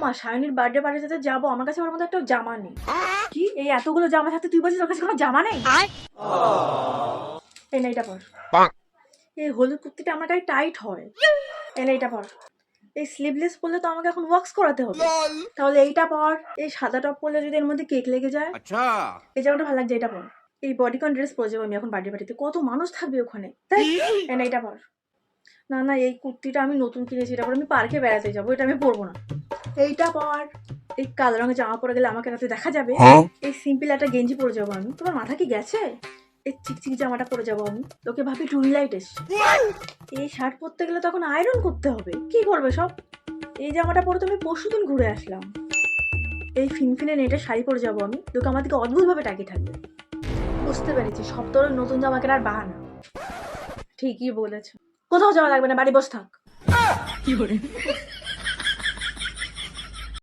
মা সায়নীর বার্থডে পার্টিতে যাবো, আমার কাছে ওর মধ্যে একটা জামা নেই। কি এই এতগুলো জামা থাকতে তুই বলছিস তোর কাছে কোনো জামা নেই? এই না এটা পর। এই হলুদ কুর্তিটা আমার গায়ে টাইট হয়। এই না এটা পর। এই স্লিভলেস পরলে তো আমাকে এখন ওয়াক্স করাতে হবে, তাহলে এইটা পর। এই সাদা টপ পরলে যদি এর মধ্যে কেক লেগে যায়। এই জামাটা ভালো লাগছে, এটা পর। এই বডিকন ড্রেস পরে যাবো আমি এখন বার্থডে পার্টিতে, কত মানুষ থাকবে ওখানে। এই না এটা পর। না না এই কুর্তিটা আমি নতুন কিনেছি, এটা পরে আমি পার্কে বেড়াতে যাবো, এটা আমি পরবো না। এইটা পর। এই কালো রঙের জামা পরে গেলে আমাকে রাতে দেখা যাবে। এই সিম্পল একটা গেঞ্জি পরে যাবো আমি, তোমার মাথা কি গেছে? এই চিকচিক জামাটা পরে যাবো আমি, তোকে ভাবি টুইলাইট এসে। এই শার্ট পরতে গেলে তখন আয়রন করতে হবে, কি করবে সব। এই জামাটা পরে তো আমি পরশুদিন ঘুরে আসলাম। এই ফিনফিনে নেটে শাড়ি পরে যাবো আমি, লোক আমার দিকে অদ্ভুত ভাবে তাকিয়ে থাকবে। বুঝতে পেরেছি সব তোর ওই নতুন জামা কেনার বাহানা। ঠিকই বলেছ, কোথাও যাওয়া লাগবে না, বাড়ি বসে থাক।